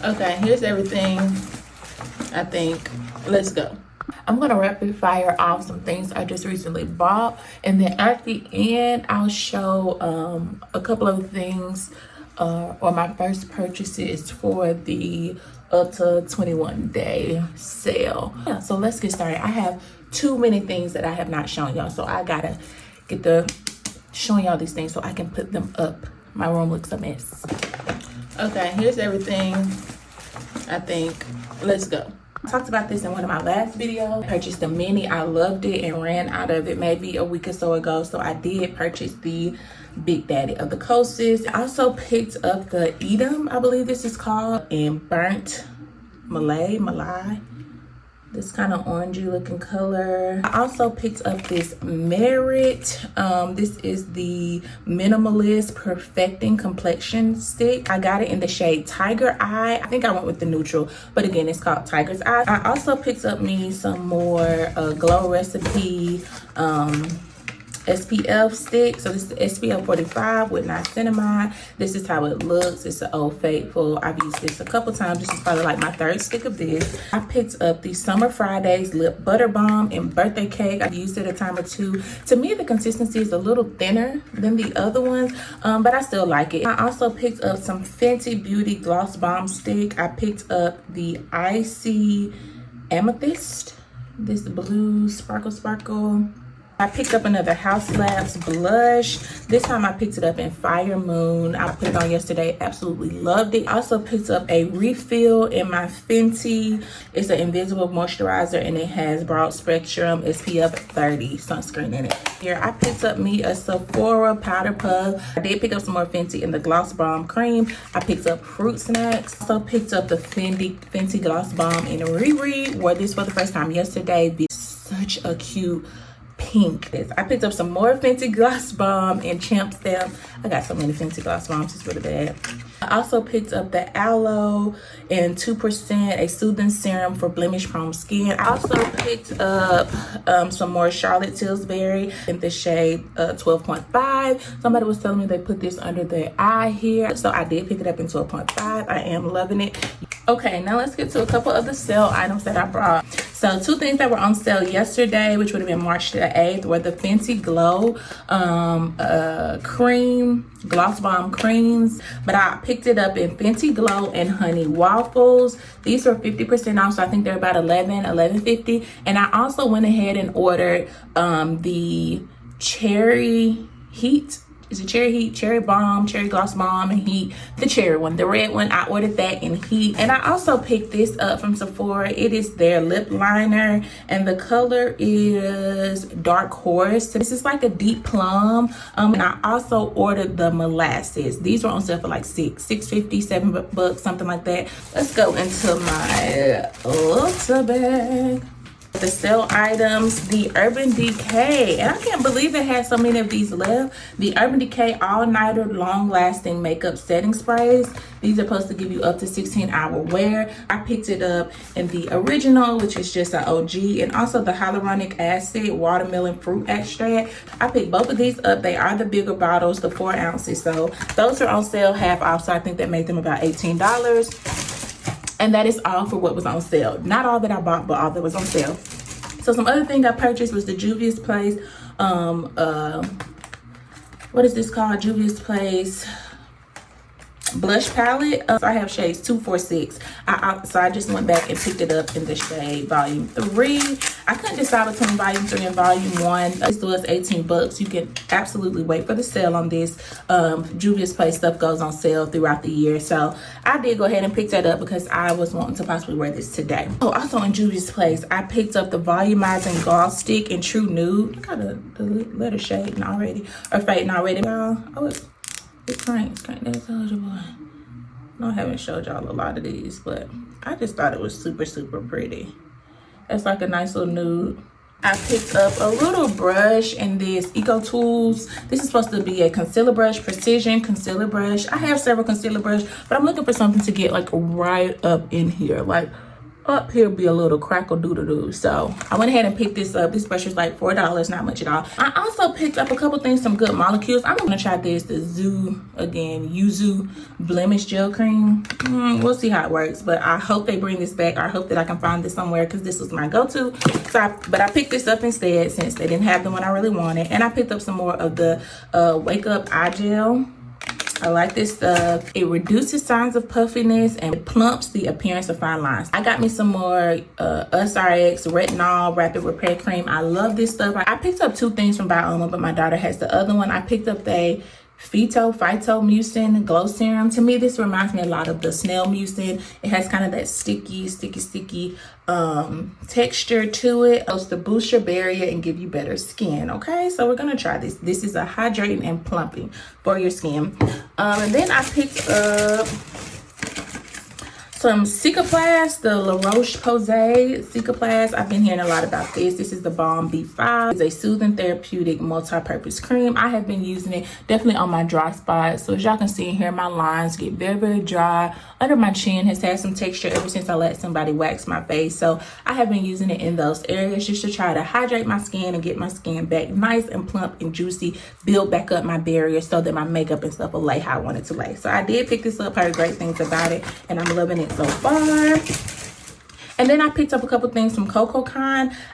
Okay, here's everything, I think. Let's go. I'm gonna rapid fire off some things I just recently bought, and then at the end I'll show a couple of things or my first purchases for the Ulta 21 day sale. Yeah, so let's get started. I have too many things that I have not shown y'all, so I gotta get the showing y'all these things so I can put them up. My room looks a mess. Okay, here's everything, I think. Let's go. I talked about this in one of my last videos. I purchased the mini. I loved it and ran out of it maybe a week or so ago. So I did purchase the Big Daddy of the Coasters. I also picked up the Edam, I believe this is called, in burnt Malay. This kind of orangey looking color. I also picked up this Merit. This is the Minimalist Perfecting Complexion Stick. I got it in the shade Tiger Eye. I think I went with the neutral, but again, it's called Tiger's Eye. I also picked up me some more Glow Recipe SPF stick. So this is SPF 45 with niacinamide. This is how it looks. It's an Old Faithful. I've used this a couple times. This is probably like my third stick of this. I picked up the Summer Fridays Lip Butter Balm in Birthday Cake. I've used it a time or two. To me, the consistency is a little thinner than the other ones, but I still like it. I also picked up some Fenty Beauty Gloss Bomb Stick. I picked up the Icy Amethyst. This blue sparkle. I picked up another House Labs blush. This time I picked it up in Fire Moon. I put it on yesterday, absolutely loved it. I also picked up a refill in my Fenty. It's an invisible moisturizer and it has broad spectrum SPF 30 sunscreen in it. Here I picked up me a Sephora powder puff. I did pick up some more Fenty in the Gloss Bomb cream. I picked up Fruit Snacks. Also picked up the Fenty Gloss Bomb in Riri. Wore this for the first time yesterday. This is such a cute pink. I picked up some more Fenty Gloss Bomb in Champ Stamp. I got so many Fenty Gloss Bombs, it's really bad. I also picked up the Aloe in 2%, a soothing serum for blemish prone skin. I also picked up some more Charlotte Tilbury in the shade 12.5. Somebody was telling me they put this under their eye here, so I did pick it up in 12.5. I am loving it. Okay, now let's get to a couple of the sale items that I brought. So two things that were on sale yesterday, which would have been March the 8th, were the Fenty Glow cream, Gloss Bomb creams. But I picked it up in Fenty Glow and Honey Waffles. These were 50% off, so I think they're about $11.50. And I also went ahead and ordered the Cherry Heat. Is it Cherry Heat, Cherry Bomb, Cherry Gloss Bomb, and Heat. The cherry one, the red one, I ordered that in Heat. And I also picked this up from Sephora. It is their lip liner, and the color is Dark Horse. This is like a deep plum. And I also ordered the Molasses. These were on sale for like $6.50, $7, something like that. Let's go into my Ulta bag. The sale items, the Urban Decay, and I can't believe it has so many of these left. The Urban Decay All Nighter Long Lasting Makeup Setting Sprays. These are supposed to give you up to 16-hour wear. I picked it up in the original, which is just an OG, and also the Hyaluronic Acid Watermelon Fruit Extract. I picked both of these up. They are the bigger bottles, the 4 ounces. So those are on sale half off, so I think that made them about $18. And that is all for what was on sale. Not all that I bought, but all that was on sale. So some other thing I purchased was the Juvia's Place. What is this called? Juvia's Place blush palette. So I have shades 2, 4, 6. So I just went back and picked it up in the shade volume 3. I couldn't decide between volume 3 and volume 1. This was $18. You can absolutely wait for the sale on this. Juvia's Place stuff goes on sale throughout the year, so I did go ahead and pick that up because I was wanting to possibly wear this today. Oh, also in Juvia's Place, I picked up the volumizing gloss stick in True Nude. Look at the letter shading already, or fading already, y'all. Oh, it's crank. That's eligible. No, I haven't showed y'all a lot of these, but I just thought it was super, super pretty. It's like a nice little nude. I picked up a little brush in this Eco Tools. This is supposed to be a concealer brush, precision concealer brush. I have several concealer brushes, but I'm looking for something to get like right up in here, like up here be a little crackle doodle doo. So I went ahead and picked this up. This brush is like $4, not much at all. I also picked up a couple things, some good molecules. I'm gonna try this, the Yuzu blemish gel cream. We'll see how it works, but I hope they bring this back. I hope that I can find this somewhere because this was my go-to. But I picked this up instead since they didn't have the one I really wanted. And I picked up some more of the Wake Up Eye Gel. I like this stuff. It reduces signs of puffiness and it plumps the appearance of fine lines. I got me some more UsRx Retinol Rapid Repair Cream. I love this stuff. I picked up 2 things from Bioma, but my daughter has the other one. I picked up the Phytomucin Glow Serum. To me, this reminds me a lot of the snail mucin. It has kind of that sticky texture to it. It's to boost your barrier and give you better skin. Okay, so we're gonna try this. This is a hydrating and plumping for your skin. And then I picked up some Cicaplast, the La Roche-Posay Cicaplast. I've been hearing a lot about this. This is the Balm B5. It's a soothing therapeutic multi-purpose cream. I have been using it definitely on my dry spots. So as y'all can see in here, my lines get very, very dry. Under my chin has had some texture ever since I let somebody wax my face. So I have been using it in those areas just to try to hydrate my skin and get my skin back nice and plump and juicy, build back up my barrier so that my makeup and stuff will lay how I want it to lay. So I did pick this up, heard great things about it, and I'm loving it so far. And then I picked up a couple things from Coco.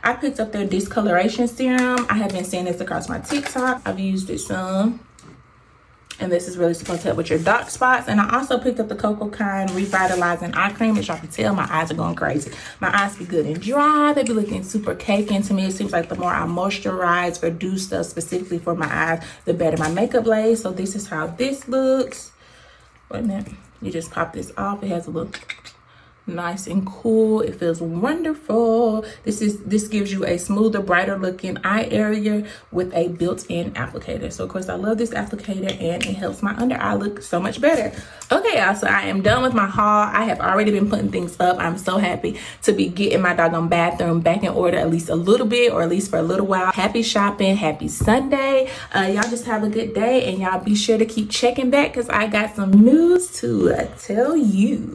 I picked up their discoloration serum. I have been seeing this across my TikTok. I've used it some. And this is really supposed to help with your dark spots. And I also picked up the Coco Revitalizing Eye Cream. As y'all can tell, my eyes are going crazy. My eyes be good and dry. They be looking super cakey. And to me, it seems like the more I moisturize or do stuff specifically for my eyes, the better my makeup lays. So this is how this looks. Wait a minute. You just pop this off. It has a little nice and cool. It feels wonderful. This gives you a smoother, brighter looking eye area with a built-in applicator. So of course I love this applicator and it helps my under eye look so much better. Okay, y'all, so I am done with my haul. I have already been putting things up. I'm so happy to be getting my doggone bathroom back in order, at least a little bit, or at least for a little while. Happy shopping, happy Sunday. Y'all just have a good day, and y'all be sure to keep checking back because I got some news to tell you.